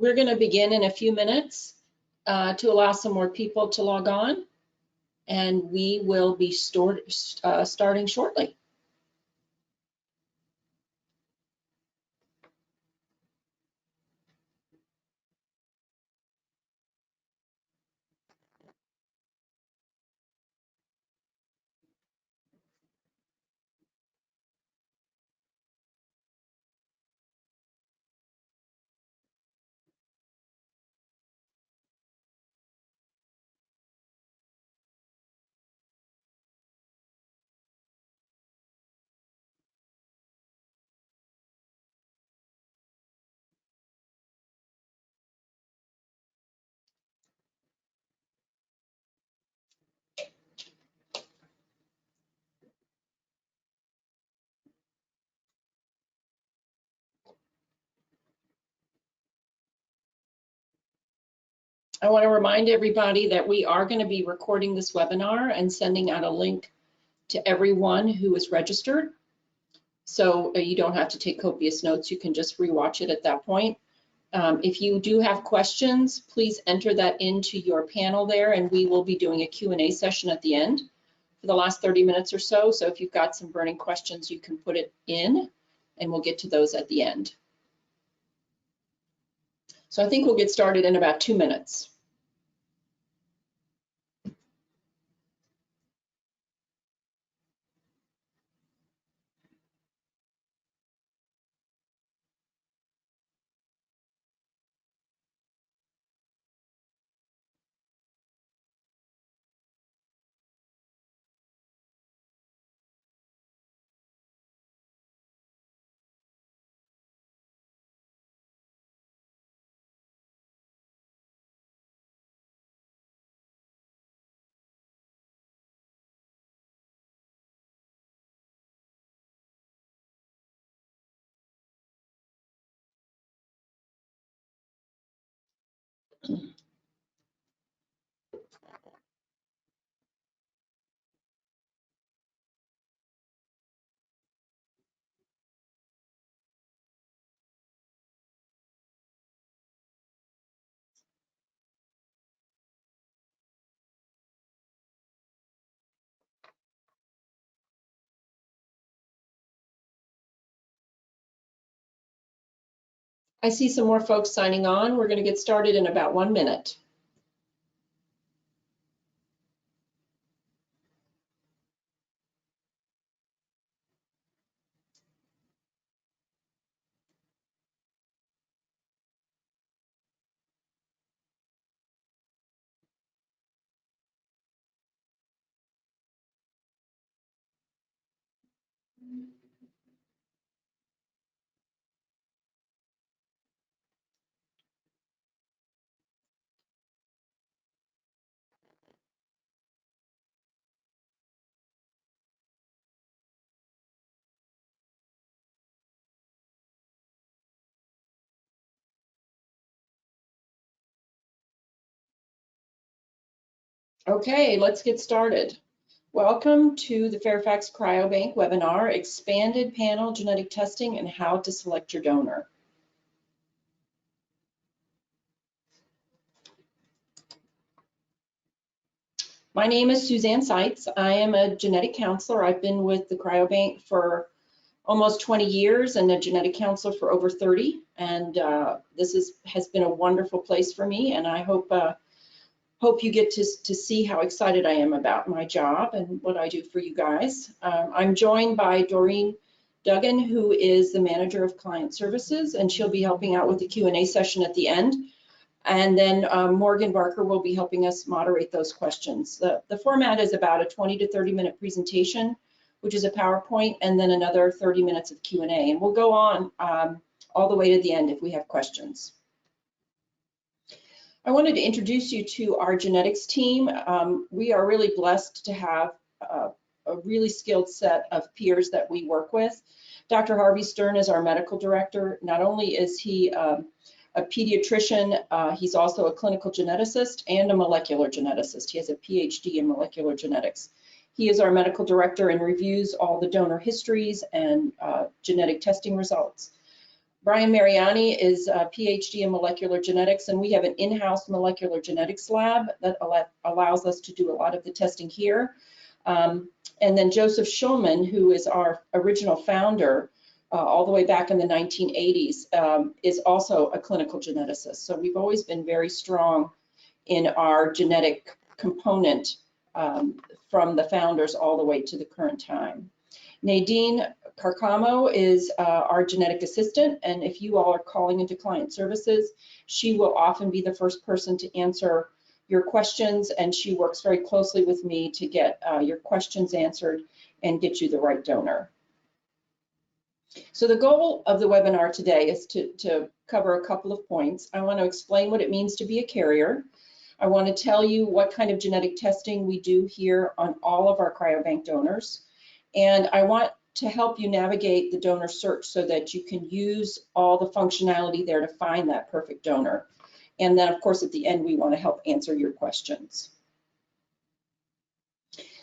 We're going to begin in a few minutes to allow some more people to log on, and we will be starting shortly. I want to remind everybody that we are going to be recording this webinar and sending out a link to everyone who is registered. So you don't have to take copious notes. You can just rewatch it at that point. If you do have questions, please enter that into your panel there, and we will be doing a Q&A session at the end for the last 30 minutes or so. So if you've got some burning questions, you can put it in, and we'll get to those at the end. So I think we'll get started in about 2 minutes. I see some more folks signing on. We're going to get started in about 1 minute. Okay, let's get started. Welcome to the Fairfax Cryobank webinar, Expanded Panel Genetic Testing and How to Select Your Donor. My name is Suzanne Seitz. I am a genetic counselor. I've been with the Cryobank for almost 20 years and a genetic counselor for over 30. And this has been a wonderful place for me, and I hope you get to see how excited I am about my job and what I do for you guys. I'm joined by Doreen Duggan, who is the Manager of Client Services, and she'll be helping out with the Q&A session at the end. And then Morgan Barker will be helping us moderate those questions. The format is about a 20 to 30 minute presentation, which is a PowerPoint, and then another 30 minutes of Q&A. And we'll go on all the way to the end if we have questions. I wanted to introduce you to our genetics team. We are really blessed to have a really skilled set of peers that we work with. Dr. Harvey Stern is our medical director. Not only is he a pediatrician, he's also a clinical geneticist and a molecular geneticist. He has a PhD in molecular genetics. He is our medical director and reviews all the donor histories and genetic testing results. Brian Mariani is a PhD in molecular genetics, and we have an in-house molecular genetics lab that allows us to do a lot of the testing here. And then Joseph Schulman, who is our original founder, all the way back in the 1980s, is also a clinical geneticist. So we've always been very strong in our genetic component from the founders all the way to the current time. Nadine Carcamo is our genetic assistant, and if you all are calling into client services, she will often be the first person to answer your questions, and she works very closely with me to get your questions answered and get you the right donor. So the goal of the webinar today is to cover a couple of points. I want to explain what it means to be a carrier. I want to tell you what kind of genetic testing we do here on all of our cryobank donors. And I want to help you navigate the donor search so that you can use all the functionality there to find that perfect donor. And then, of course, at the end, we want to help answer your questions.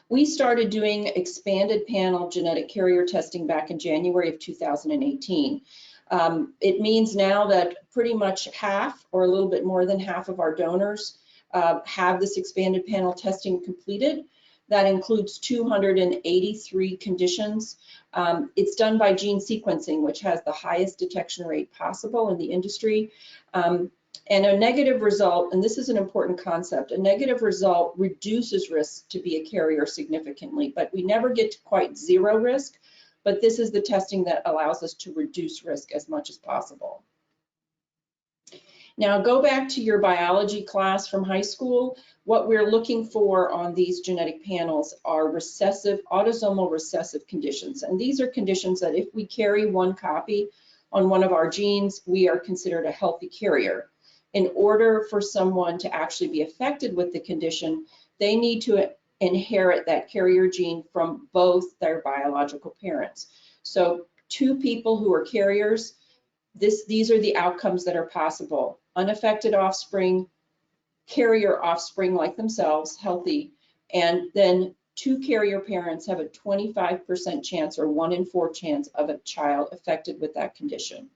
We started doing expanded panel genetic carrier testing back in January of 2018. It means now that pretty much half or a little bit more than half of our donors have this expanded panel testing completed. That includes 283 conditions. It's done by gene sequencing, which has the highest detection rate possible in the industry. And a negative result, and this is an important concept, a negative result reduces risk to be a carrier significantly, but we never get to quite zero risk, but this is the testing that allows us to reduce risk as much as possible. Now go back to your biology class from high school. What we're looking for on these genetic panels are recessive, autosomal recessive conditions. And these are conditions that if we carry one copy on one of our genes, we are considered a healthy carrier. In order for someone to actually be affected with the condition, they need to inherit that carrier gene from both their biological parents. So two people who are carriers, these are the outcomes that are possible. Unaffected offspring, carrier offspring like themselves, healthy, and then two carrier parents have a 25% chance or 1 in 4 chance of a child affected with that condition.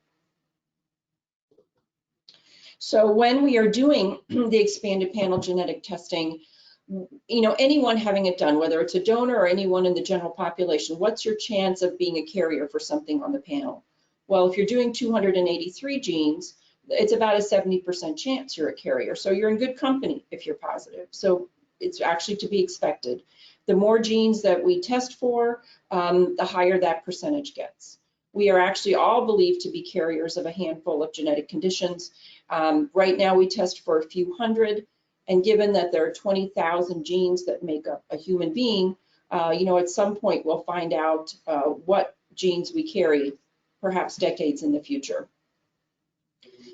So when we are doing the expanded panel genetic testing, you know, anyone having it done, whether it's a donor or anyone in the general population, what's your chance of being a carrier for something on the panel? Well, if you're doing 283 genes, it's about a 70% chance you're a carrier. So you're in good company if you're positive. So it's actually to be expected. The more genes that we test for, the higher that percentage gets. We are actually all believed to be carriers of a handful of genetic conditions. Right now we test for a few hundred, and given that there are 20,000 genes that make up a human being, you know, at some point we'll find out what genes we carry, perhaps decades in the future.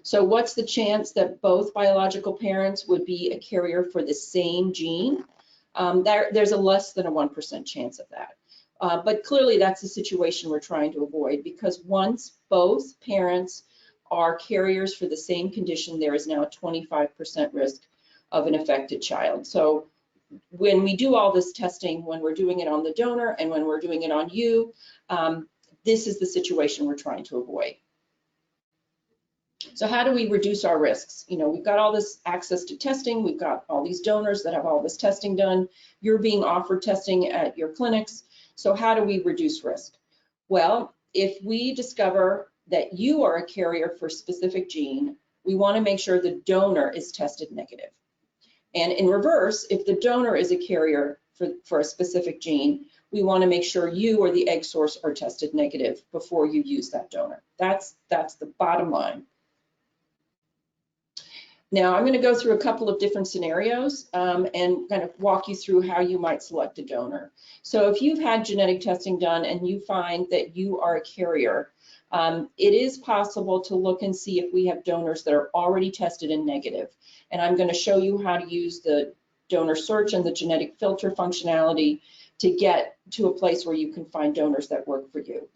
So what's the chance that both biological parents would be a carrier for the same gene? There's a less than a 1% chance of that. But clearly that's the situation we're trying to avoid, because once both parents are carriers for the same condition, there is now a 25% risk of an affected child. So when we do all this testing, when we're doing it on the donor and when we're doing it on you, this is the situation we're trying to avoid. So how do we reduce our risks? You know, we've got all this access to testing. We've got all these donors that have all this testing done. You're being offered testing at your clinics. So how do we reduce risk? Well, if we discover that you are a carrier for a specific gene, we want to make sure the donor is tested negative. And in reverse, if the donor is a carrier for a specific gene, we want to make sure you or the egg source are tested negative before you use that donor. That's the bottom line. Now, I'm going to go through a couple of different scenarios and kind of walk you through how you might select a donor. So if you've had genetic testing done and you find that you are a carrier, it is possible to look and see if we have donors that are already tested and negative. And I'm going to show you how to use the donor search and the genetic filter functionality to get to a place where you can find donors that work for you.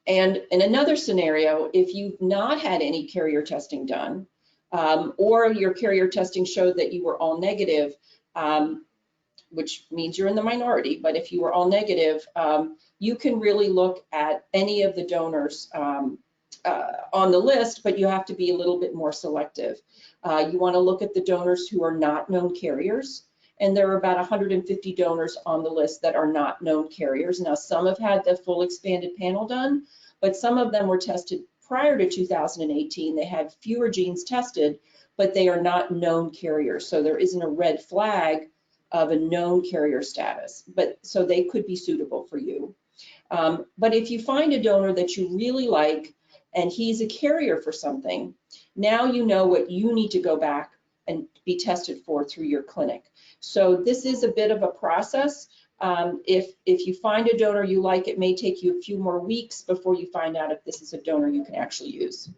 And in another scenario, if you've not had any carrier testing done, or your carrier testing showed that you were all negative, which means you're in the minority, but if you were all negative, you can really look at any of the donors on the list, but you have to be a little bit more selective. You want to look at the donors who are not known carriers, and there are about 150 donors on the list that are not known carriers. Now, some have had the full expanded panel done, but some of them were tested prior to 2018. They had fewer genes tested, but they are not known carriers. So there isn't a red flag of a known carrier status, but so they could be suitable for you. But if you find a donor that you really like and he's a carrier for something, now you know what you need to go back and be tested for through your clinic. So this is a bit of a process. If you find a donor you like, it may take you a few more weeks before you find out if this is a donor you can actually use.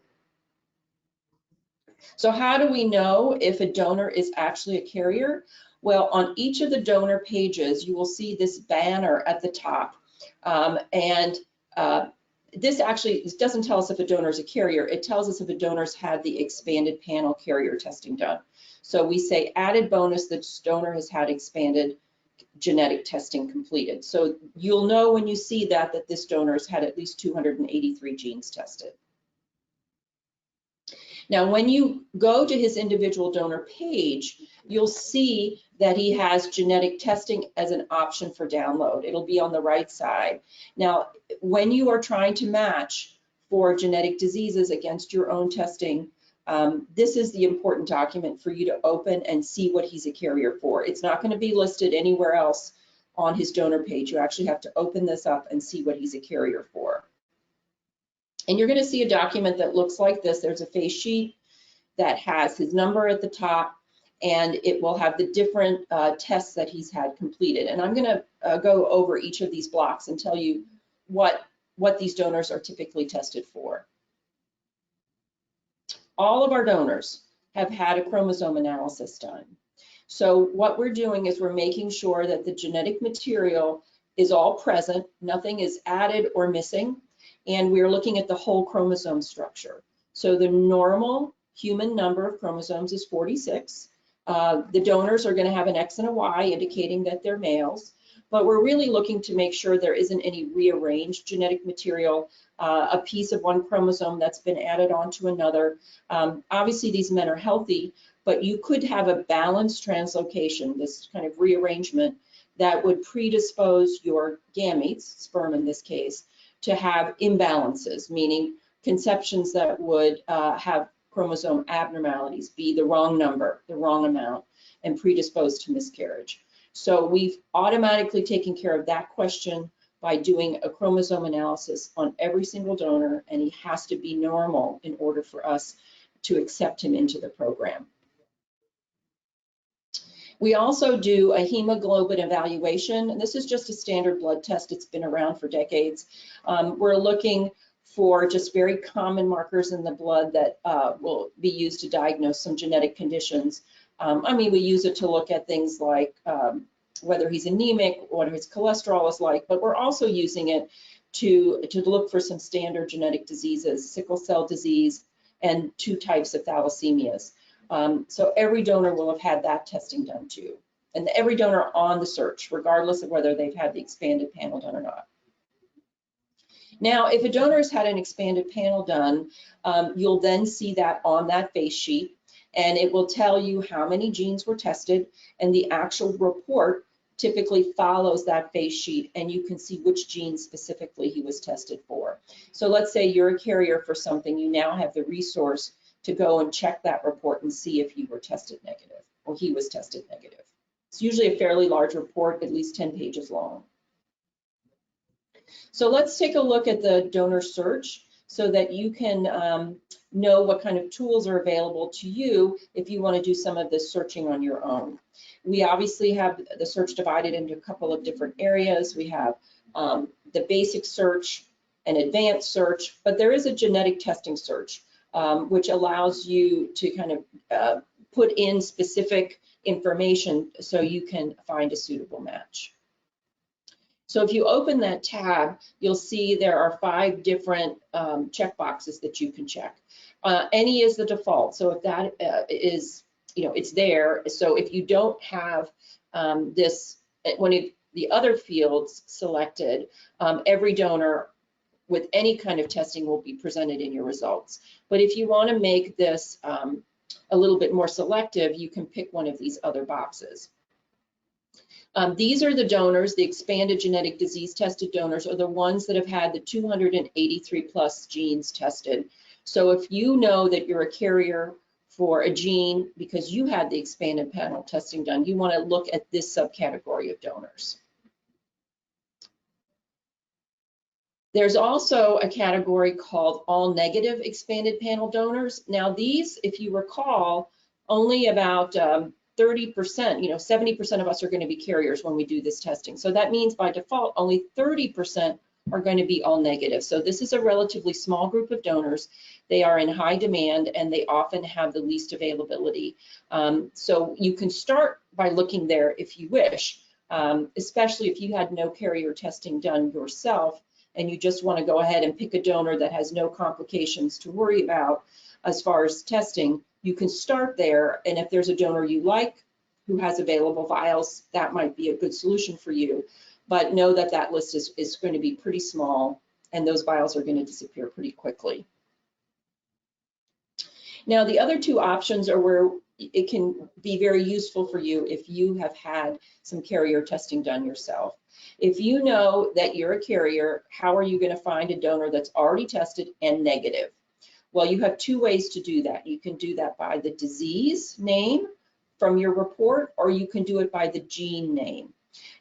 So how do we know if a donor is actually a carrier? Well, on each of the donor pages, you will see this banner at the top. This actually doesn't tell us if a donor is a carrier. It tells us if a donor's had the expanded panel carrier testing done. So we say added bonus, that this donor has had expanded genetic testing completed. So you'll know when you see that this donor has had at least 283 genes tested. Now, when you go to his individual donor page, you'll see that he has genetic testing as an option for download. It'll be on the right side. Now, when you are trying to match for genetic diseases against your own testing, this is the important document for you to open and see what he's a carrier for. It's not going to be listed anywhere else on his donor page. You actually have to open this up and see what he's a carrier for. And you're going to see a document that looks like this. There's a face sheet that has his number at the top, and it will have the different tests that he's had completed. And I'm going to go over each of these blocks and tell you what these donors are typically tested for. All of our donors have had a chromosome analysis done. So what we're doing is we're making sure that the genetic material is all present, nothing is added or missing, and we're looking at the whole chromosome structure. So the normal human number of chromosomes is 46. The donors are going to have an X and a Y indicating that they're males, but we're really looking to make sure there isn't any rearranged genetic material, a piece of one chromosome that's been added onto another. Obviously, these men are healthy, but you could have a balanced translocation, this kind of rearrangement that would predispose your gametes, sperm in this case, to have imbalances, meaning conceptions that would have chromosome abnormalities, be the wrong number, the wrong amount, and predisposed to miscarriage. So we've automatically taken care of that question by doing a chromosome analysis on every single donor, and he has to be normal in order for us to accept him into the program. We also do a hemoglobin evaluation, and this is just a standard blood test. It's been around for decades. We're looking for just very common markers in the blood that will be used to diagnose some genetic conditions. I mean, we use it to look at things like whether he's anemic, what his cholesterol is like, but we're also using it to look for some standard genetic diseases, sickle cell disease, and 2 types of thalassemias. So every donor will have had that testing done too. And every donor on the search, regardless of whether they've had the expanded panel done or not. Now, if a donor has had an expanded panel done, you'll then see that on that face sheet, and it will tell you how many genes were tested, and the actual report typically follows that face sheet, and you can see which genes specifically he was tested for. So let's say you're a carrier for something, you now have the resource to go and check that report and see if you were tested negative or he was tested negative. It's usually a fairly large report, at least 10 pages long. So let's take a look at the donor search so that you can know what kind of tools are available to you if you want to do some of this searching on your own. We obviously have the search divided into a couple of different areas. We have the basic search, an advanced search, but there is a genetic testing search, which allows you to kind of put in specific information so you can find a suitable match. So if you open that tab, you'll see there are 5 different checkboxes that you can check. Any is the default. So if that is, it's there. So if you don't have this, when the other fields selected, every donor with any kind of testing will be presented in your results. But if you want to make this a little bit more selective, you can pick one of these other boxes. These are the donors, the expanded genetic disease tested donors are the ones that have had the 283 plus genes tested. So if you know that you're a carrier for a gene because you had the expanded panel testing done, you want to look at this subcategory of donors. There's also a category called all negative expanded panel donors. Now these, if you recall, only about 30%, 70% of us are going to be carriers when we do this testing. So that means by default, only 30% are going to be all negative. So this is a relatively small group of donors. They are in high demand and they often have the least availability. So you can start by looking there if you wish, especially if you had no carrier testing done yourself and you just want to go ahead and pick a donor that has no complications to worry about as far as testing. You can start there, and if there's a donor you like who has available vials, that might be a good solution for you. But know that that list is going to be pretty small, and those vials are going to disappear pretty quickly. Now, the other two options are where it can be very useful for you if you have had some carrier testing done yourself. If you know that you're a carrier, how are you going to find a donor that's already tested and negative? Well, you have two ways to do that. You can do that by the disease name from your report, or you can do it by the gene name.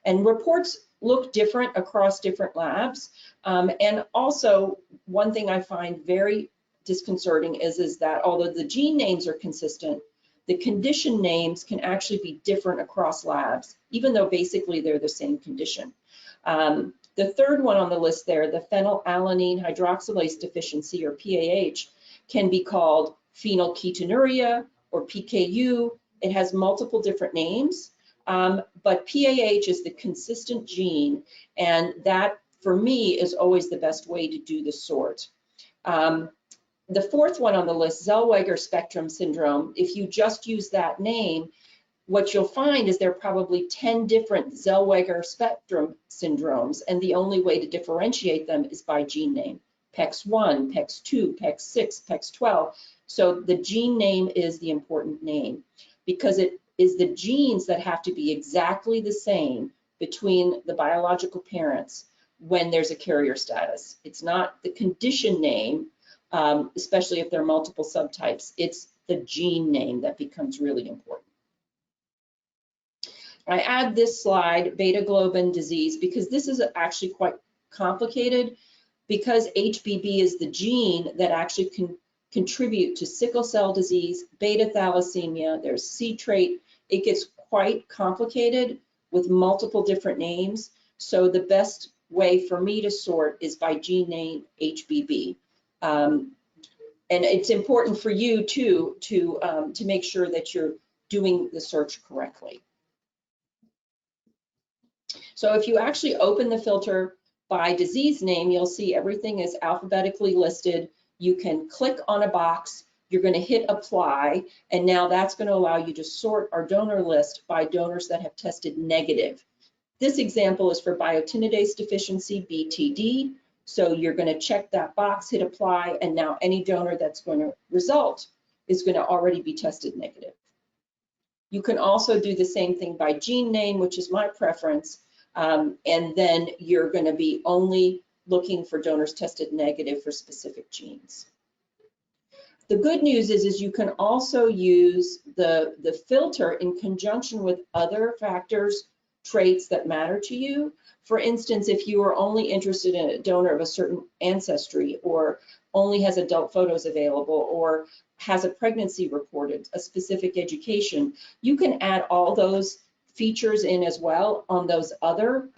And reports look different across different labs. And also, one thing I find very disconcerting is that although the gene names are consistent, the condition names can actually be different across labs, even though basically they're the same condition. The third one on the list there, the phenylalanine hydroxylase deficiency, or PAH, can be called phenylketonuria or PKU. It has multiple different names, but PAH is the consistent gene, and that, for me, is always the best way to do the sort. The fourth one on the list, Zellweger spectrum syndrome, if you just use that name, what you'll find is there are probably 10 different Zellweger spectrum syndromes, and the only way to differentiate them is by gene name. PEX1, PEX2, PEX6, PEX12. So the gene name is the important name because it is the genes that have to be exactly the same between the biological parents when there's a carrier status. It's not the condition name, especially if there are multiple subtypes. It's the gene name that becomes really important. I add this slide, beta globin disease, because this is actually quite complicated, because HBB is the gene that actually can contribute to sickle cell disease, beta thalassemia, there's C-trait. It gets quite complicated with multiple different names. So the best way for me to sort is by gene name HBB. And it's important for you too to make sure that you're doing the search correctly. So if you actually open the filter by disease name, you'll see everything is alphabetically listed. You can click on a box, you're going to hit apply, and now that's going to allow you to sort our donor list by donors that have tested negative. This example is for biotinidase deficiency, BTD. So you're going to check that box, hit apply, and now any donor that's going to result is going to already be tested negative. You can also do the same thing by gene name, which is my preference, and then you're going to be only looking for donors tested negative for specific genes. The good news is you can also use the filter in conjunction with other factors, traits that matter to you. For instance, if you are only interested in a donor of a certain ancestry, or only has adult photos available, or has a pregnancy reported, a specific education, you can add all those features in as well on those other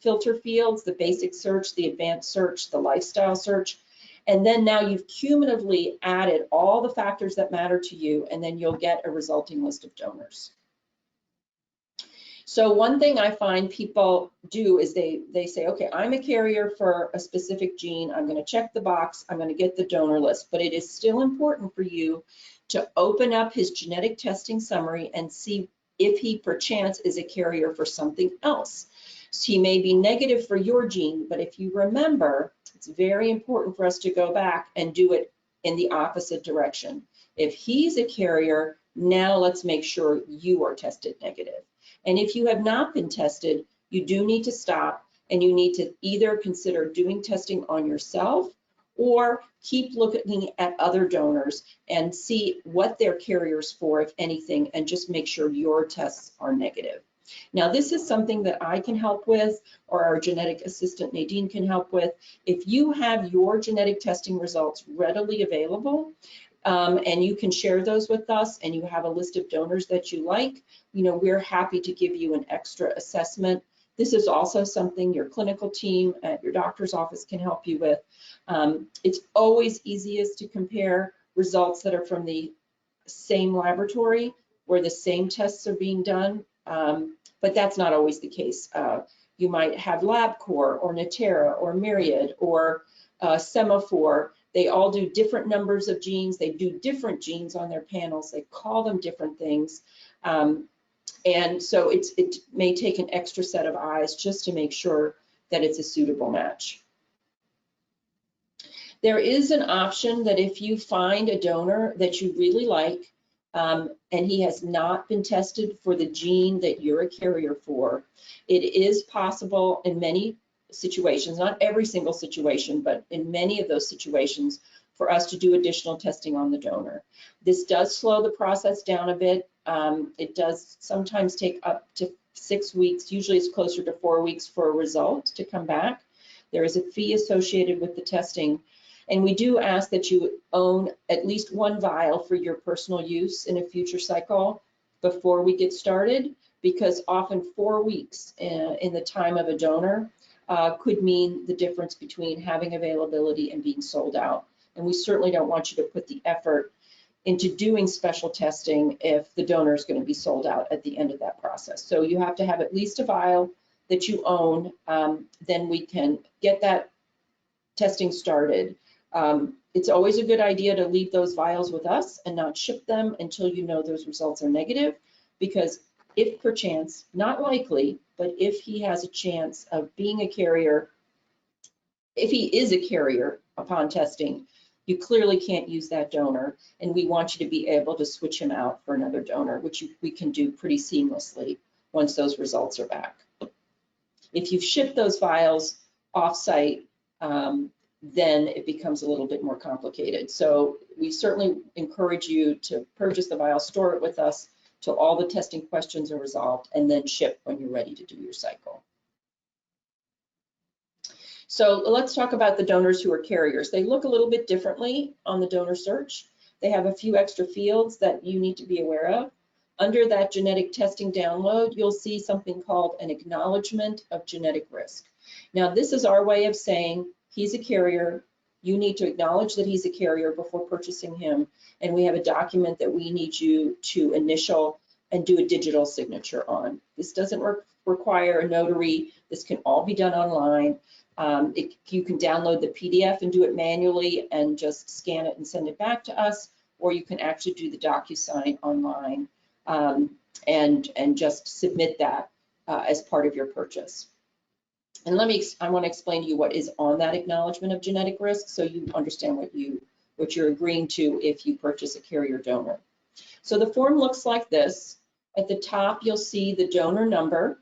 filter fields, the basic search, the advanced search, the lifestyle search. And then now you've cumulatively added all the factors that matter to you, and then you'll get a resulting list of donors. So one thing I find people do is they say, okay, I'm a carrier for a specific gene. I'm going to check the box. I'm going to get the donor list. But it is still important for you to open up his genetic testing summary and see if he perchance is a carrier for something else. So he may be negative for your gene, but if you remember, it's very important for us to go back and do it in the opposite direction. If he's a carrier, now let's make sure you are tested negative. And if you have not been tested, you do need to stop, and you need to either consider doing testing on yourself or keep looking at other donors and see what they're carriers for, if anything, and just make sure your tests are negative. Now, this is something that I can help with, or our genetic assistant Nadine can help with. If you have your genetic testing results readily available, and you can share those with us, and you have a list of donors that you like, we're happy to give you an extra assessment. This is also something your clinical team at your doctor's office can help you with. It's always easiest to compare results that are from the same laboratory where the same tests are being done, but that's not always the case. You might have LabCorp or Natera or Myriad or Semaphore. They all do different numbers of genes. They do different genes on their panels. They call them different things. And so it may take an extra set of eyes just to make sure that it's a suitable match. There is an option that if you find a donor that you really like, and he has not been tested for the gene that you're a carrier for, it is possible in many situations, not every single situation, but in many of those situations, for us to do additional testing on the donor. This does slow the process down a bit. It does sometimes take up to 6 weeks, usually it's closer to 4 weeks for a result to come back. There is a fee associated with the testing, and we do ask that you own at least one vial for your personal use in a future cycle before we get started, because often 4 weeks in the time of a donor could mean the difference between having availability and being sold out. And we certainly don't want you to put the effort into doing special testing if the donor is going to be sold out at the end of that process. So you have to have at least a vial that you own, then we can get that testing started. It's always a good idea to leave those vials with us and not ship them until you know those results are negative, because if perchance, not likely, but if he has a chance of being a carrier, if he is a carrier upon testing, you clearly can't use that donor, and we want you to be able to switch him out for another donor, which we can do pretty seamlessly once those results are back. If you've shipped those vials off-site, then it becomes a little bit more complicated. So we certainly encourage you to purchase the vial, store it with us till all the testing questions are resolved, and then ship when you're ready to do your cycle. So let's talk about the donors who are carriers. They look a little bit differently on the donor search. They have a few extra fields that you need to be aware of. Under that genetic testing download, you'll see something called an acknowledgement of genetic risk. Now, this is our way of saying he's a carrier. You need to acknowledge that he's a carrier before purchasing him. And we have a document that we need you to initial and do a digital signature on. This doesn't require a notary. This can all be done online. You can download the PDF and do it manually and just scan it and send it back to us, or you can actually do the DocuSign online and just submit that as part of your purchase. And I want to explain to you what is on that acknowledgement of genetic risk, so you understand what you're agreeing to if you purchase a carrier donor. So the form looks like this. At the top, you'll see the donor number.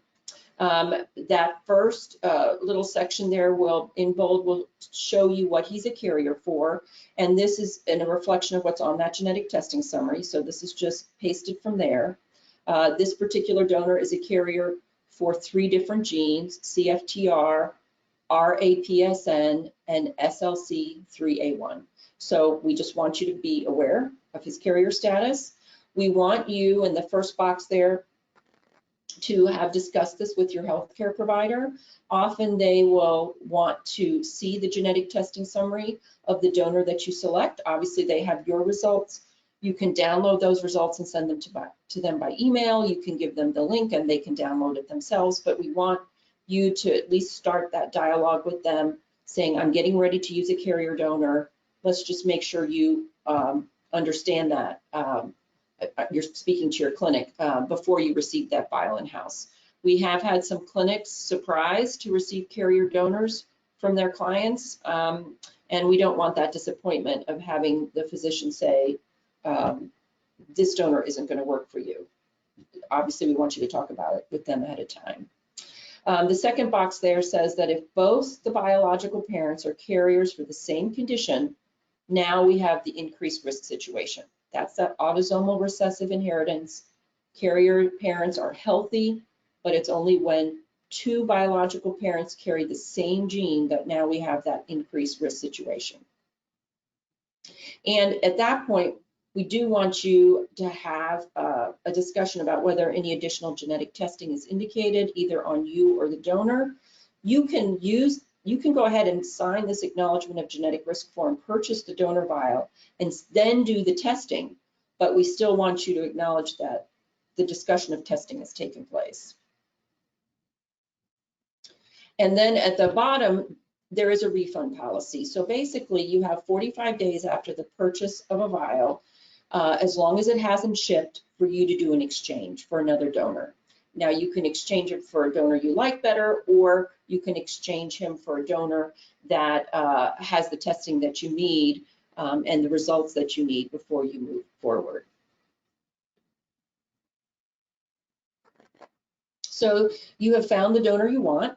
That first little section there in bold will show you what he's a carrier for, and this is a reflection of what's on that genetic testing summary, so this is just pasted from there. This particular donor is a carrier for 3 different genes: CFTR, RAPSN, and SLC3A1. So we just want you to be aware of his carrier status. We want you, in the first box there, to have discussed this with your healthcare provider. Often they will want to see the genetic testing summary of the donor that you select. Obviously, they have your results. You can download those results and send them to them by email. You can give them the link and they can download it themselves, but we want you to at least start that dialogue with them saying, I'm getting ready to use a carrier donor. Let's just make sure you understand that. You're speaking to your clinic before you receive that vial in-house. We have had some clinics surprised to receive carrier donors from their clients, and we don't want that disappointment of having the physician say, this donor isn't going to work for you. Obviously, we want you to talk about it with them ahead of time. The second box there says that if both the biological parents are carriers for the same condition, now we have the increased risk situation. That's that autosomal recessive inheritance. Carrier parents are healthy, but it's only when two biological parents carry the same gene that now we have that increased risk situation. And at that point, we do want you to have a discussion about whether any additional genetic testing is indicated, either on you or the donor. You can go ahead and sign this acknowledgement of genetic risk form, purchase the donor vial, and then do the testing. But we still want you to acknowledge that the discussion of testing has taken place. And then at the bottom, there is a refund policy. So basically, you have 45 days after the purchase of a vial, as long as it hasn't shipped, for you to do an exchange for another donor. Now, you can exchange it for a donor you like better, or you can exchange him for a donor that has the testing that you need and the results that you need before you move forward. So you have found the donor you want.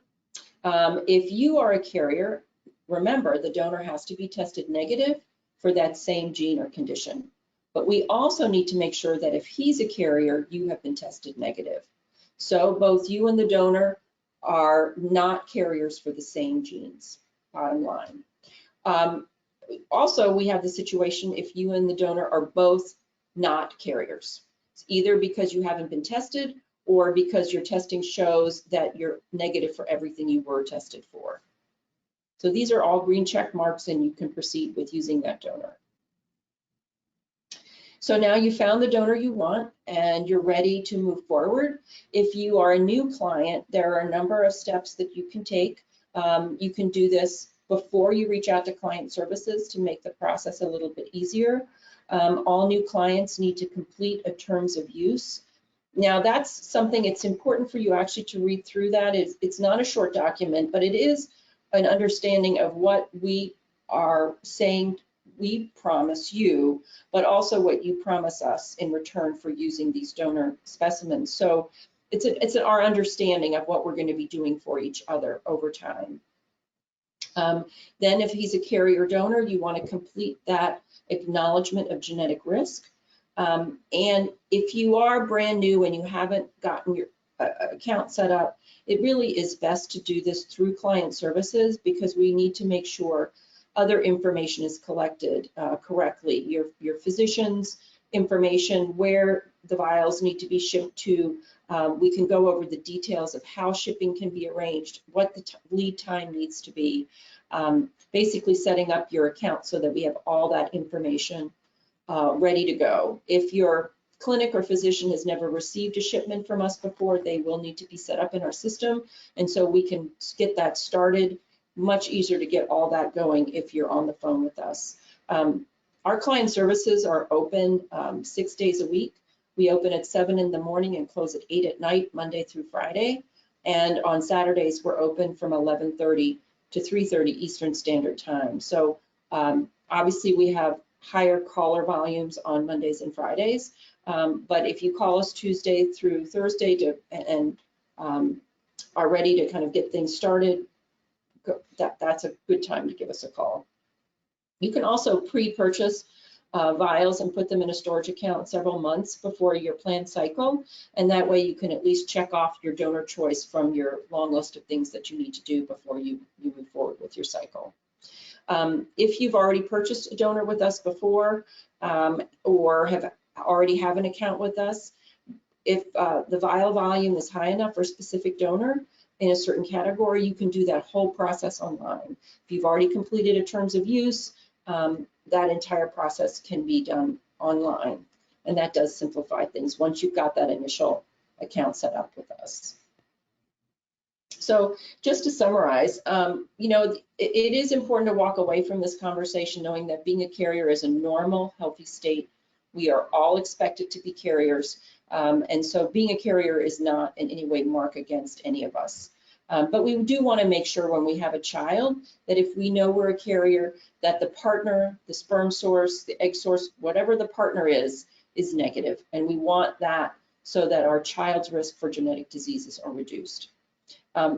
If you are a carrier, remember the donor has to be tested negative for that same gene or condition. But we also need to make sure that if he's a carrier, you have been tested negative. So both you and the donor are not carriers for the same genes, bottom line. Also, we have the situation if you and the donor are both not carriers. It's either because you haven't been tested or because your testing shows that you're negative for everything you were tested for. So these are all green check marks, and you can proceed with using that donor. So now you found the donor you want and you're ready to move forward. If you are a new client, there are a number of steps that you can take. You can do this before you reach out to client services to make the process a little bit easier. All new clients need to complete a terms of use. Now that's something it's important for you actually to read through that. It's not a short document, but it is an understanding of what we are saying we promise you, but also what you promise us in return for using these donor specimens. So it's our understanding of what we're going to be doing for each other over time. Then if he's a carrier donor, you want to complete that acknowledgement of genetic risk. And if you are brand new and you haven't gotten your account set up, it really is best to do this through client services, because we need to make sure other information is collected correctly. Your physician's information, where the vials need to be shipped to. We can go over the details of how shipping can be arranged, what the lead time needs to be, basically setting up your account so that we have all that information ready to go. If your clinic or physician has never received a shipment from us before, they will need to be set up in our system, and so we can get that started. Much easier to get all that going if you're on the phone with us. Our client services are open 6 days a week. We open at 7 in the morning and close at 8 at night, Monday through Friday. And on Saturdays, we're open from 11:30 to 3:30 Eastern Standard Time. So obviously we have higher caller volumes on Mondays and Fridays. But if you call us Tuesday through Thursday and are ready to kind of get things started, that's a good time to give us a call. You can also pre-purchase vials and put them in a storage account several months before your planned cycle, and that way you can at least check off your donor choice from your long list of things that you need to do before you move forward with your cycle. If you've already purchased a donor with us before or already have an account with us, if the vial volume is high enough for a specific donor in a certain category, you can do that whole process online. If you've already completed a terms of use, that entire process can be done online, and that does simplify things once you've got that initial account set up with us. So just to summarize, you know, it is important to walk away from this conversation knowing that being a carrier is a normal, healthy state We are all expected to be carriers. And so being a carrier is not in any way mark against any of us. But we do want to make sure when we have a child that if we know we're a carrier, that the partner, the sperm source, the egg source, whatever the partner is negative. And we want that so that our child's risk for genetic diseases are reduced.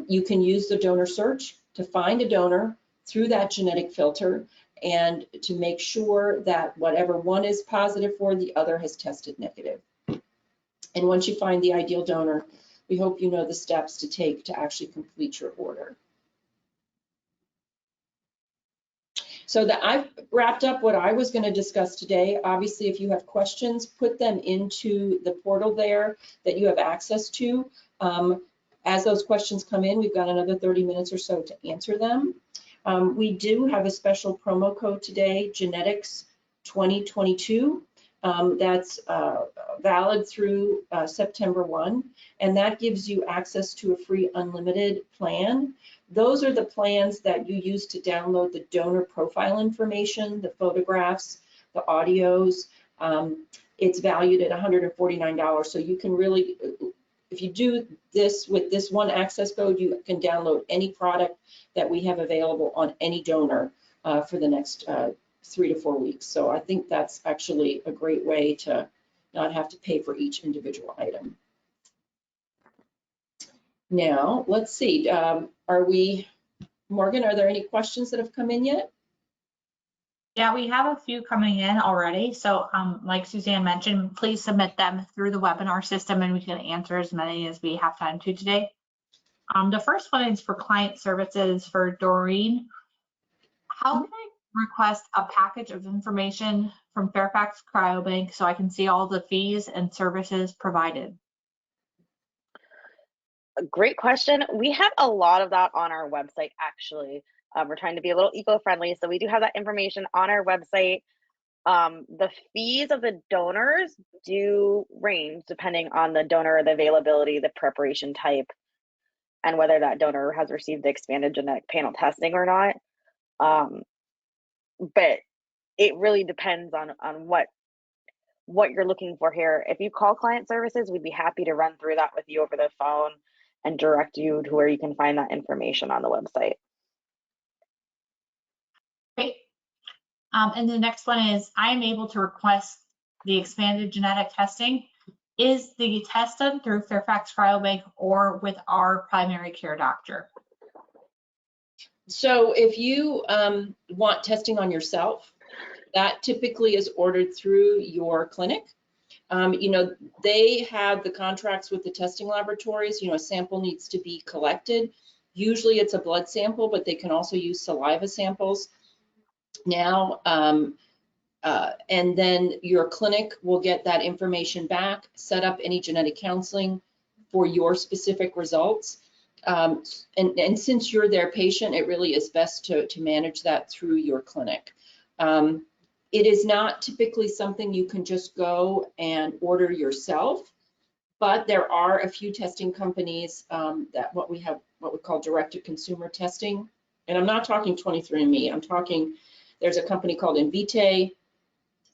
You can use the donor search to find a donor through that genetic filter and to make sure that whatever one is positive for, the other has tested negative. And once you find the ideal donor, we hope you know the steps to take to actually complete your order. So that I've wrapped up what I was going to discuss today. Obviously, if you have questions, put them into the portal there that you have access to. As those questions come in, we've got another 30 minutes or so to answer them. We do have a special promo code today, Genetics 2022. That's valid through September 1, and that gives you access to a free unlimited plan. Those are the plans that you use to download the donor profile information, the photographs, the audios. It's valued at $149, so you can really, if you do this with this one access code, you can download any product that we have available on any donor for the next 3 to 4 weeks. So I think that's actually a great way to not have to pay for each individual item. Now, let's see, Morgan, are there any questions that have come in yet? Yeah, we have a few coming in already. So like Suzanne mentioned, please submit them through the webinar system and we can answer as many as we have time to today. The first one is for client services for Doreen. How can I request a package of information from Fairfax Cryobank so I can see all the fees and services provided? A great question. We have a lot of that on our website, actually. We're trying to be a little eco-friendly, so we do have that information on our website. The fees of the donors do range depending on the donor, the availability, the preparation type, and whether that donor has received the expanded genetic panel testing or not. But it really depends on what you're looking for here. If you call client services, we'd be happy to run through that with you over the phone and direct you to where you can find that information on the website. Great. And the next one is, I am able to request the expanded genetic testing. Is the test done through Fairfax Cryobank or with our primary care doctor? So if you want testing on yourself, that typically is ordered through your clinic. You know, they have the contracts with the testing laboratories. You know, a sample needs to be collected. Usually it's a blood sample, but they can also use saliva samples now. And then your clinic will get that information back, set up any genetic counseling for your specific results. And since you're their patient, it really is best to manage that through your clinic. It is not typically something you can just go and order yourself, but there are a few testing companies that what we call direct-to-consumer testing. And I'm not talking 23andMe, I'm talking, there's a company called Invitae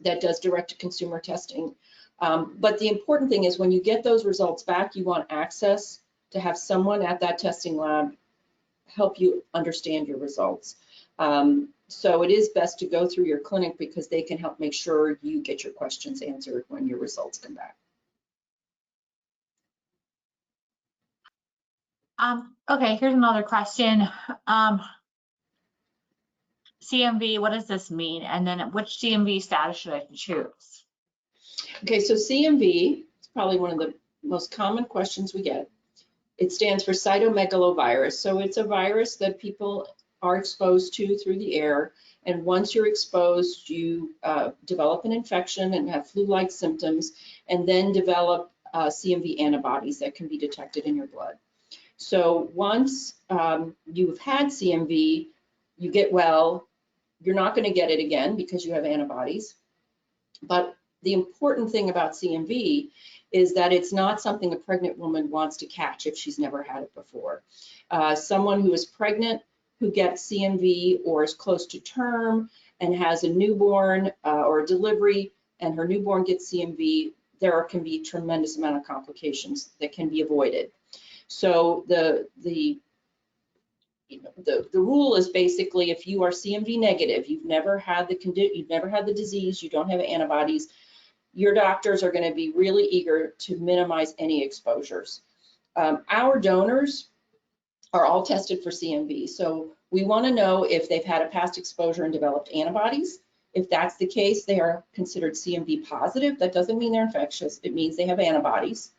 that does direct-to-consumer testing. But the important thing is when you get those results back, you want access to have someone at that testing lab help you understand your results. So it is best to go through your clinic because they can help make sure you get your questions answered when your results come back. Okay, here's another question. CMV, what does this mean? And then which CMV status should I choose? Okay, so CMV is probably one of the most common questions we get. It stands for cytomegalovirus. So it's a virus that people are exposed to through the air. And once you're exposed, you develop an infection and have flu-like symptoms, and then develop CMV antibodies that can be detected in your blood. So once you've had CMV, you get well, you're not going to get it again because you have antibodies. But the important thing about CMV is that it's not something a pregnant woman wants to catch if she's never had it before. Someone who is pregnant who gets CMV or is close to term and has a newborn or a delivery, and her newborn gets CMV, there can be tremendous amount of complications that can be avoided. So the rule is basically, if you are CMV negative, you've never had the disease, you don't have antibodies, your doctors are going to be really eager to minimize any exposures. Our donors are all tested for CMV, so we want to know if they've had a past exposure and developed antibodies. If that's the case, they are considered CMV positive. That doesn't mean they're infectious. It means they have antibodies.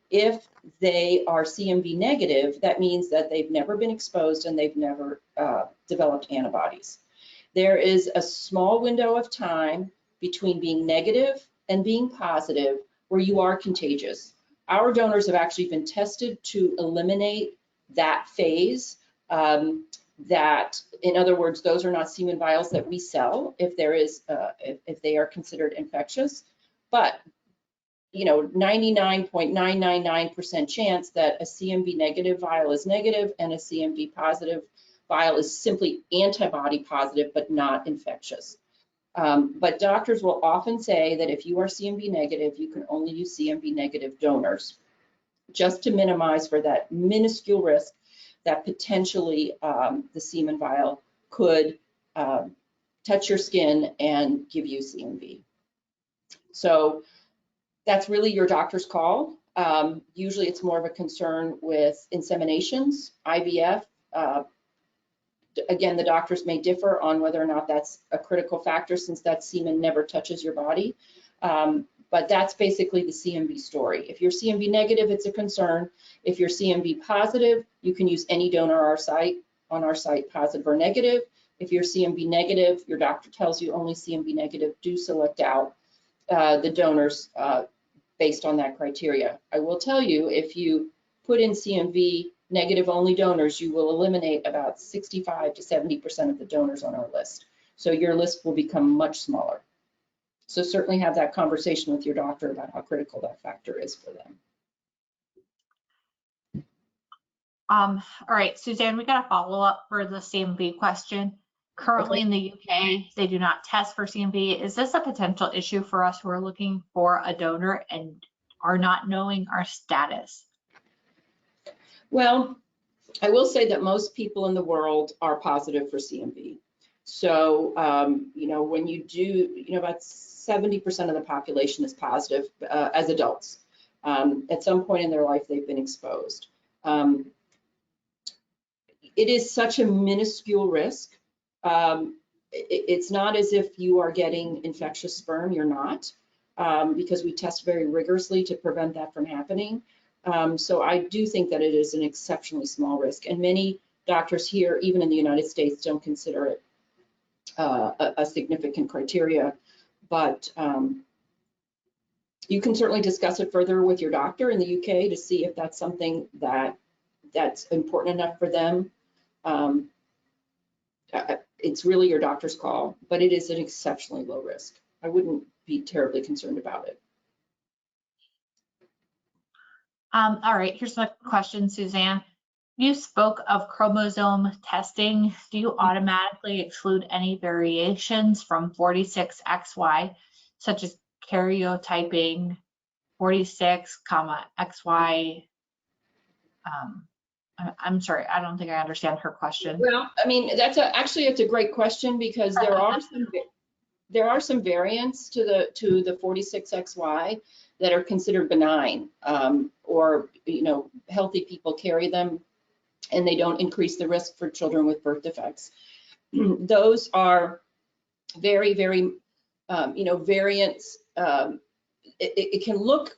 If they are CMV negative, that means that they've never been exposed and they've never developed antibodies. There is a small window of time between being negative and being positive where you are contagious. Our donors have actually been tested to eliminate that phase. That, in other words, those are not semen vials that we sell if there is if they are considered infectious. But 99.999% chance that a CMV negative vial is negative and a CMV positive vial is simply antibody positive but not infectious. But doctors will often say that if you are CMV negative, you can only use CMV negative donors, just to minimize for that minuscule risk that potentially the semen vial could touch your skin and give you CMV. So that's really your doctor's call. Usually it's more of a concern with inseminations, IVF. Again, the doctors may differ on whether or not that's a critical factor, since that semen never touches your body. But that's basically the CMV story. If you're CMV negative, it's a concern. If you're CMV positive, you can use any donor on our site, positive or negative. If you're CMV negative, your doctor tells you only CMV negative, do select out the donors based on that criteria. I will tell you, if you put in CMV negative only donors, you will eliminate about 65 to 70% of the donors on our list. So your list will become much smaller. So certainly have that conversation with your doctor about how critical that factor is for them. All right, Suzanne, we got a follow up for the CMV question. Currently in the UK, they do not test for CMV. Is this a potential issue for us who are looking for a donor and are not knowing our status? Well, I will say that most people in the world are positive for CMV. So, when you do, about 70% of the population is positive as adults. At some point in their life, they've been exposed. It is such a minuscule risk. It's not as if you are getting infectious sperm, you're not, because we test very rigorously to prevent that from happening. So I do think that it is an exceptionally small risk, and many doctors here, even in the United States, don't consider it a significant criteria. But you can certainly discuss it further with your doctor in the UK to see if that's something that's important enough for them. It's really your doctor's call, but it is an exceptionally low risk. I wouldn't be terribly concerned about it. All right, here's a question, Suzanne. You spoke of chromosome testing. Do you automatically exclude any variations from 46XY, such as karyotyping 46, XY? I'm sorry, I don't think I understand her question. Well, I mean, actually it's a great question, because there are some variants to the 46XY that are considered benign, or healthy people carry them and they don't increase the risk for children with birth defects. Those are very, very variants. It can look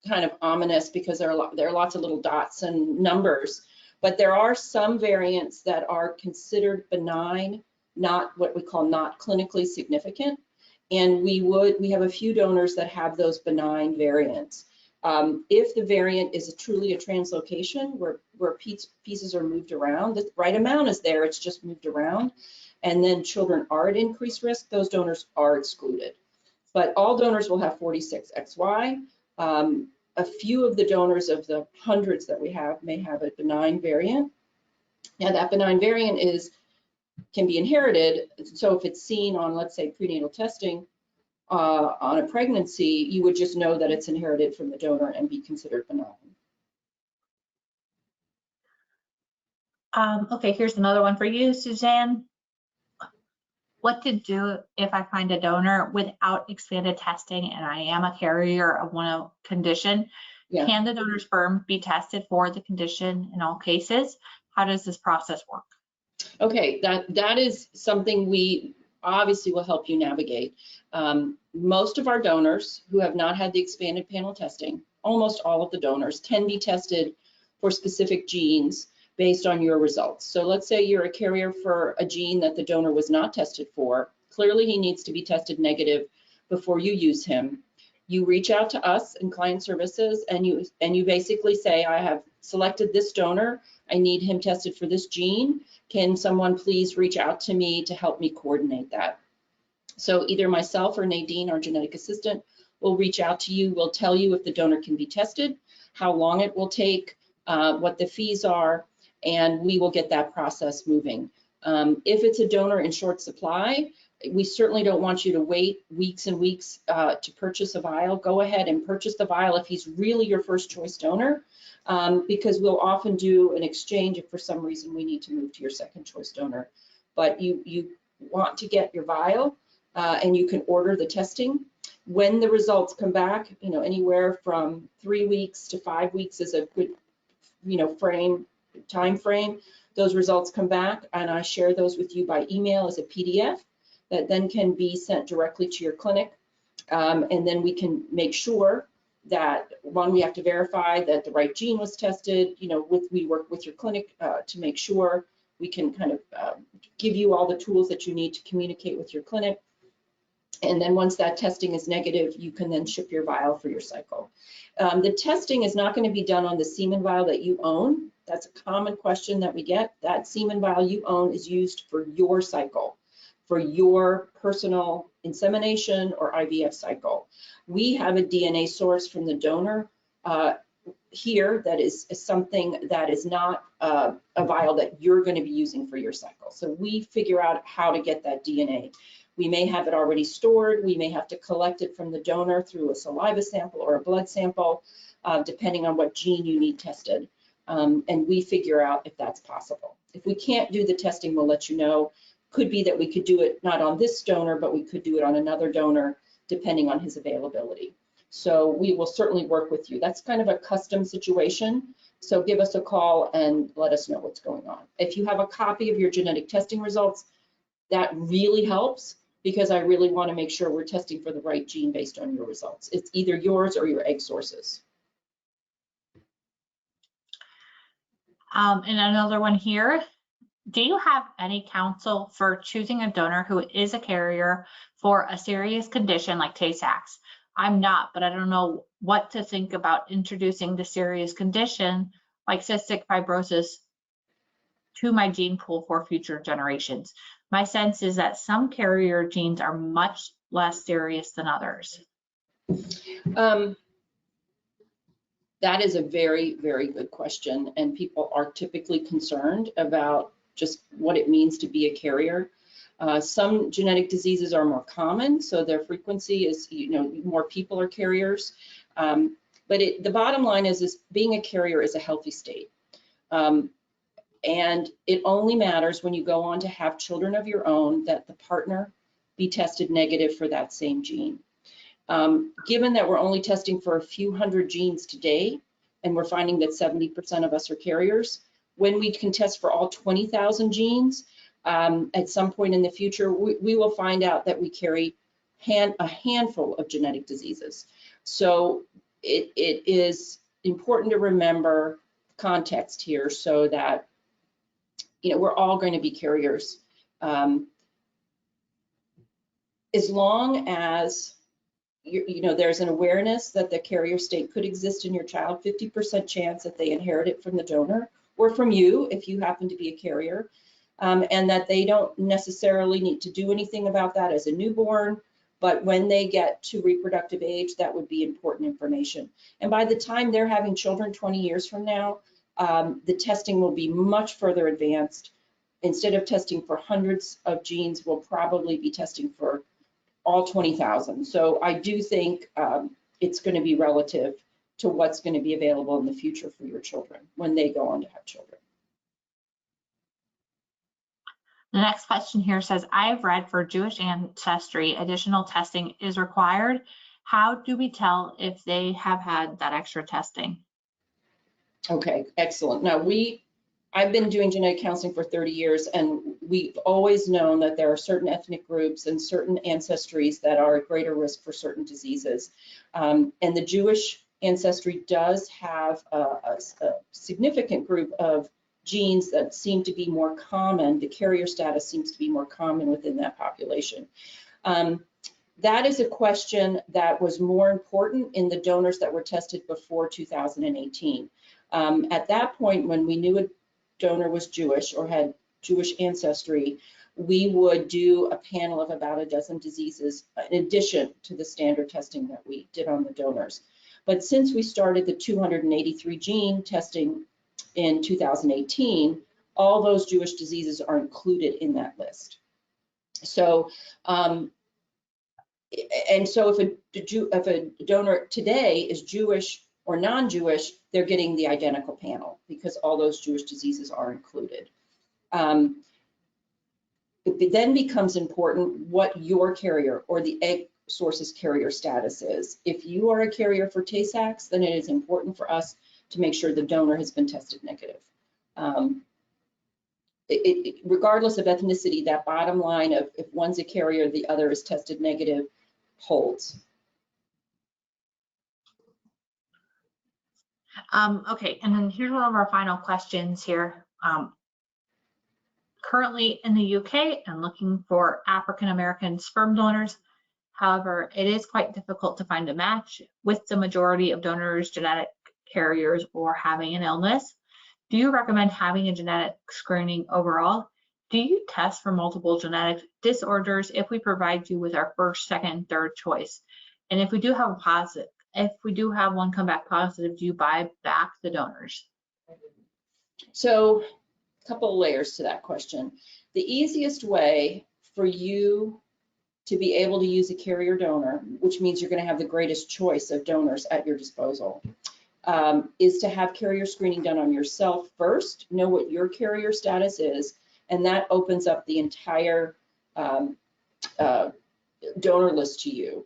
kind of ominous because there are lots of little dots and numbers, but there are some variants that are considered benign, not what we call not clinically significant. And we have a few donors that have those benign variants. If the variant is truly a translocation where pieces are moved around, the right amount is there, it's just moved around, and then children are at increased risk, those donors are excluded. But all donors will have 46XY. A few of the donors of the hundreds that we have may have a benign variant. Now that benign variant can be inherited. So if it's seen on, let's say, prenatal testing, on a pregnancy, you would just know that it's inherited from the donor and be considered benign. Okay, here's another one for you, Suzanne. What to do if I find a donor without expanded testing and I am a carrier of one condition? Yeah. Can the donor sperm be tested for the condition in all cases? How does this process work? Okay, that is something we obviously will help you navigate. Most of our donors who have not had the expanded panel testing, almost all of the donors can be tested for specific genes based on your results. So let's say you're a carrier for a gene that the donor was not tested for. Clearly he needs to be tested negative before you use him. You reach out to us in client services and you basically say, I have selected this donor. I need him tested for this gene. Can someone please reach out to me to help me coordinate that? So either myself or Nadine, our genetic assistant, will reach out to you. We'll tell you if the donor can be tested, how long it will take, what the fees are, and we will get that process moving. If it's a donor in short supply, we certainly don't want you to wait weeks and weeks to purchase a vial. Go ahead and purchase the vial if he's really your first choice donor, because we'll often do an exchange if for some reason we need to move to your second choice donor. But you want to get your vial and you can order the testing. When the results come back, anywhere from 3 weeks to 5 weeks is a good, time frame. Those results come back and I share those with you by email as a PDF that then can be sent directly to your clinic. And then we can make sure that, one, we have to verify that the right gene was tested. We work with your clinic to make sure we can kind of give you all the tools that you need to communicate with your clinic. And then once that testing is negative, you can then ship your vial for your cycle. The testing is not going to be done on the semen vial that you own. That's a common question that we get. That semen vial you own is used for your cycle, for your personal insemination or IVF cycle. We have a DNA source from the donor here that is something that is not a vial that you're going to be using for your cycle. So we figure out how to get that DNA. We may have it already stored. We may have to collect it from the donor through a saliva sample or a blood sample, depending on what gene you need tested. And we figure out if that's possible. If we can't do the testing, we'll let you know. Could be that we could do it not on this donor, but we could do it on another donor, depending on his availability. So we will certainly work with you. That's kind of a custom situation. So give us a call and let us know what's going on. If you have a copy of your genetic testing results, that really helps, because I really want to make sure we're testing for the right gene based on your results. It's either yours or your egg sources. And another one here. Do you have any counsel for choosing a donor who is a carrier for a serious condition like Tay-Sachs? I'm not, but I don't know what to think about introducing the serious condition like cystic fibrosis to my gene pool for future generations. My sense is that some carrier genes are much less serious than others. That is a very, very good question, and people are typically concerned about just what it means to be a carrier. Some genetic diseases are more common, so their frequency is, more people are carriers. But the bottom line is being a carrier is a healthy state. And it only matters when you go on to have children of your own that the partner be tested negative for that same gene. Given that we're only testing for a few hundred genes today, and we're finding that 70% of us are carriers, when we can test for all 20,000 genes, at some point in the future, we will find out that we carry a handful of genetic diseases. So it is important to remember context here so that we're all going to be carriers. As long as there's an awareness that the carrier state could exist in your child, 50% chance that they inherit it from the donor or from you if you happen to be a carrier, and that they don't necessarily need to do anything about that as a newborn, but when they get to reproductive age, that would be important information. And by the time they're having children 20 years from now, the testing will be much further advanced. Instead of testing for hundreds of genes, we'll probably be testing for all 20,000. So I do think it's going to be relative to what's going to be available in the future for your children when they go on to have children. The next question here says, I've read for Jewish ancestry, additional testing is required. How do we tell if they have had that extra testing? Okay, excellent. Now I've been doing genetic counseling for 30 years, and we've always known that there are certain ethnic groups and certain ancestries that are at greater risk for certain diseases. And the Jewish ancestry does have a significant group of genes that seem to be more common. The carrier status seems to be more common within that population. That is a question that was more important in the donors that were tested before 2018. At that point, when we knew a donor was Jewish or had Jewish ancestry, we would do a panel of about a dozen diseases in addition to the standard testing that we did on the donors. But since we started the 283 gene testing in 2018, all those Jewish diseases are included in that list. So, so if a donor today is Jewish or non-Jewish, they're getting the identical panel because all those Jewish diseases are included. It then becomes important what your carrier or the egg source's carrier status is. If you are a carrier for Tay-Sachs, then it is important for us to make sure the donor has been tested negative. Regardless of ethnicity, that bottom line of if one's a carrier, the other is tested negative holds. Okay, and then here's one of our final questions here. Currently in the UK and looking for African-American sperm donors. However, it is quite difficult to find a match with the majority of donors genetic carriers or having an illness. Do you recommend having a genetic screening overall? Do you test for multiple genetic disorders if we provide you with our first, second, third choice? And if we do have one come back positive, do you buy back the donors? So, a couple of layers to that question. The easiest way for you to be able to use a carrier donor, which means you're going to have the greatest choice of donors at your disposal, is to have carrier screening done on yourself first, know what your carrier status is, and that opens up the entire donor list to you.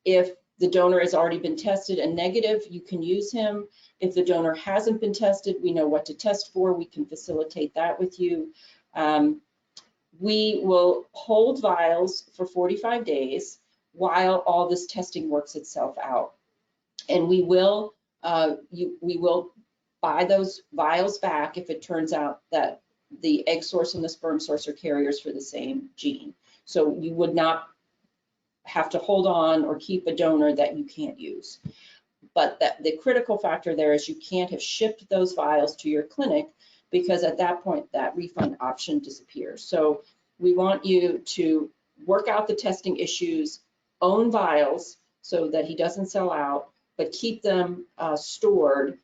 If the donor has already been tested and negative, you can use him. If the donor hasn't been tested, we know what to test for. We can facilitate that with you. We will hold vials for 45 days while all this testing works itself out. And we will buy those vials back if it turns out that the egg source and the sperm source are carriers for the same gene. So you would not have to hold on or keep a donor that you can't use. But the critical factor there is you can't have shipped those vials to your clinic because at that point that refund option disappears. So we want you to work out the testing issues, own vials so that he doesn't sell out, but keep them stored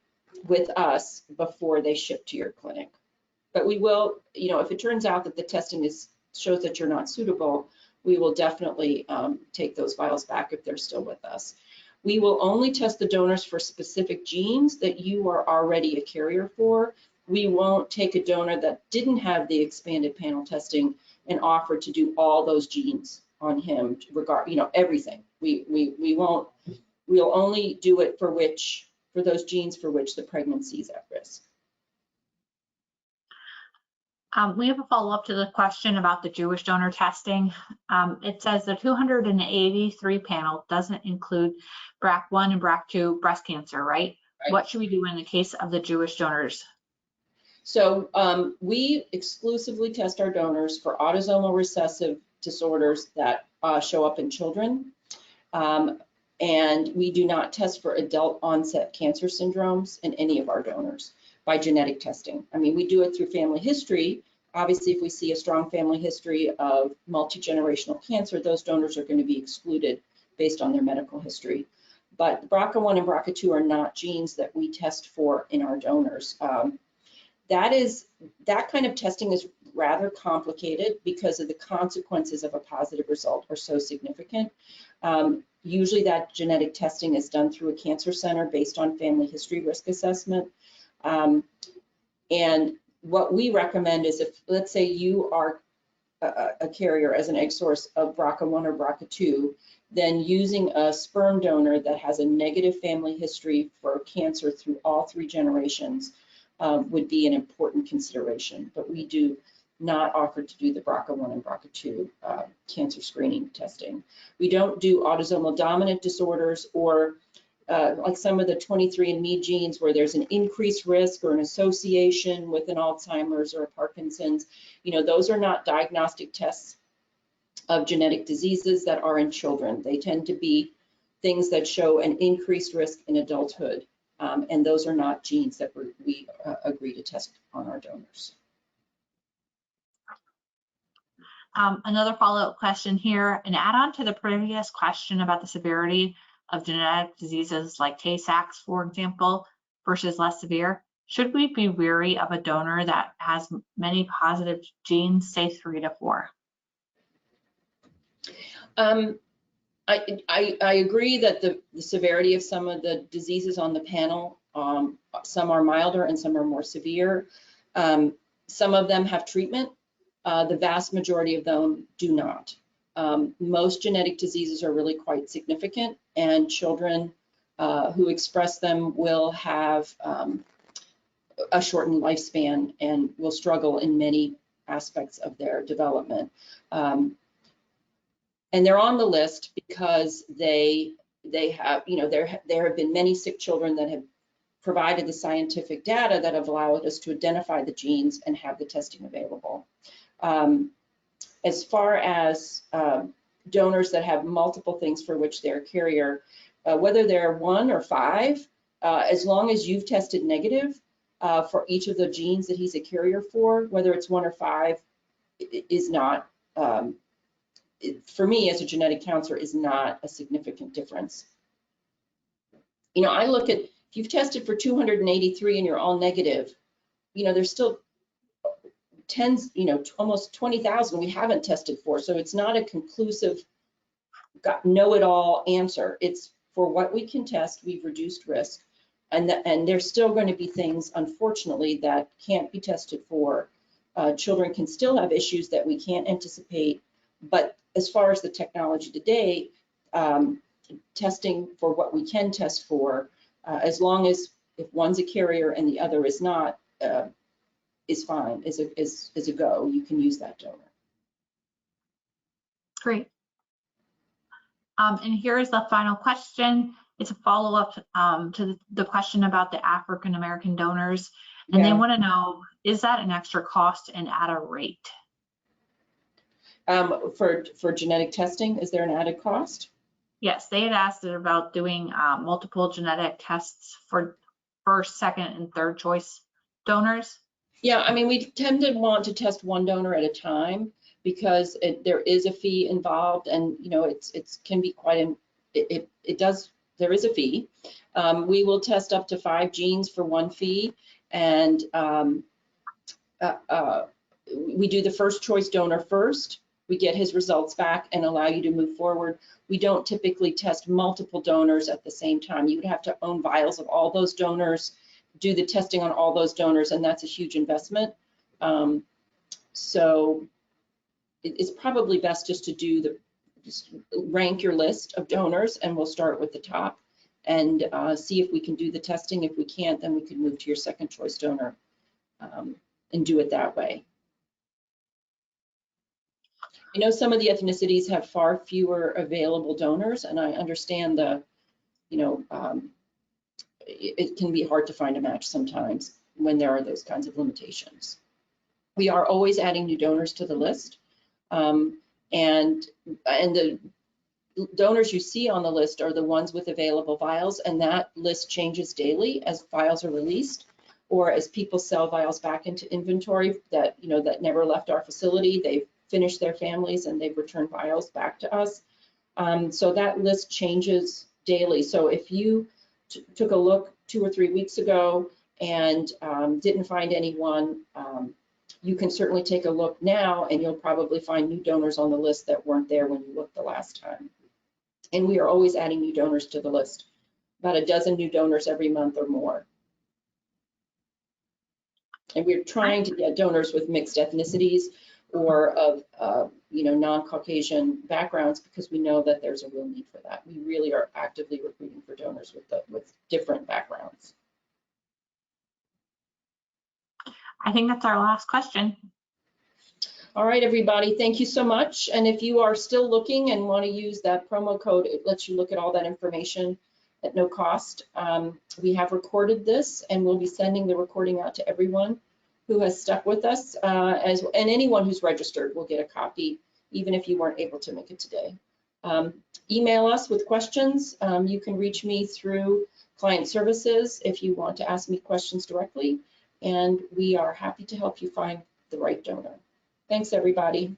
with us before they ship to your clinic. But we will, if it turns out that the testing shows that you're not suitable, we will definitely take those vials back if they're still with us. We will only test the donors for specific genes that you are already a carrier for. We won't take a donor that didn't have the expanded panel testing and offer to do all those genes on him, everything. We won't. We'll only do it for those genes for which the pregnancy is at risk. We have a follow-up to the question about the Jewish donor testing. It says the 283 panel doesn't include BRCA1 and BRCA2 breast cancer, right? What should we do in the case of the Jewish donors? So we exclusively test our donors for autosomal recessive disorders that show up in children. And we do not test for adult onset cancer syndromes in any of our donors by genetic testing. I mean, we do it through family history. Obviously, if we see a strong family history of multi-generational cancer, those donors are going to be excluded based on their medical history. But BRCA1 and BRCA2 are not genes that we test for in our donors. That kind of testing is rather complicated because of the consequences of a positive result are so significant. Usually that genetic testing is done through a cancer center based on family history risk assessment. And what we recommend is if, let's say you are a carrier as an egg source of BRCA1 or BRCA2, then using a sperm donor that has a negative family history for cancer through all 3 generations would be an important consideration. But we do not offer to do the BRCA1 and BRCA2 cancer screening testing. We don't do autosomal dominant disorders or like some of the 23andMe genes where there's an increased risk or an association with an Alzheimer's or a Parkinson's. You know, those are not diagnostic tests of genetic diseases that are in children. They tend to be things that show an increased risk in adulthood. And those are not genes that we agree to test on our donors. Another follow-up question here, an add-on to the previous question about the severity of genetic diseases like Tay-Sachs, for example, versus less severe. Should we be wary of a donor that has many positive genes, say 3 to 4? I agree that the severity of some of the diseases on the panel, some are milder and some are more severe. Some of them have treatment. The vast majority of them do not. Most genetic diseases are really quite significant, and children who express them will have a shortened lifespan and will struggle in many aspects of their development. And they're on the list because they have, you know, there have been many sick children that have provided the scientific data that have allowed us to identify the genes and have the testing available. As far as donors that have multiple things for which they're a carrier, whether they're 1 or 5, as long as you've tested negative for each of the genes that he's a carrier for, whether it's 1 or 5, is not, for me as a genetic counselor, is not a significant difference. You know, I look at, if you've tested for 283 and you're all negative, you know, there's still tens, you know, almost 20,000 we haven't tested for. So it's not a conclusive, know-it-all answer. It's for what we can test, we've reduced risk. And there's still going to be things, unfortunately, that can't be tested for. Children can still have issues that we can't anticipate. But as far as the technology today, testing for what we can test for, as long as if one's a carrier and the other is not, is fine, is a go. You can use that donor. Great. And here is the final question. It's a follow-up to the question about the African American donors. And they want to know, is that an extra cost and at a rate? For genetic testing, is there an added cost? Yes, they had asked about doing multiple genetic tests for first, second, and third choice donors. Yeah, I mean, we tend to want to test one donor at a time because there is a fee involved, and you know, it can be quite there is a fee. We will test up to 5 genes for one fee, and we do the first choice donor first. We get his results back and allow you to move forward. We don't typically test multiple donors at the same time. You would have to own vials of all those donors, do the testing on all those donors, and that's a huge investment. So it's probably best just to do just rank your list of donors, and we'll start with the top and see if we can do the testing. If we can't, then we can move to your second choice donor and do it that way. I know some of the ethnicities have far fewer available donors, and I understand the, you know, it can be hard to find a match sometimes when there are those kinds of limitations. We are always adding new donors to the list, and the donors you see on the list are the ones with available vials, and that list changes daily as vials are released or as people sell vials back into inventory that, you know, that never left our facility. They've finished their families and they've returned vials back to us. So that list changes daily. So if you took a look 2 or 3 weeks ago and didn't find anyone, you can certainly take a look now, and you'll probably find new donors on the list that weren't there when you looked the last time. And we are always adding new donors to the list, about a dozen new donors every month or more. And we're trying to get donors with mixed ethnicities or of non-Caucasian backgrounds, because we know that there's a real need for that. We really are actively recruiting for donors with different backgrounds. I think that's our last question. All right, everybody, thank you so much. And if you are still looking and want to use that promo code, it lets you look at all that information at no cost. We have recorded this, and we'll be sending the recording out to everyone who has stuck with us, and anyone who's registered will get a copy, even if you weren't able to make it today. Email us with questions. You can reach me through client services if you want to ask me questions directly, and we are happy to help you find the right donor. Thanks, everybody.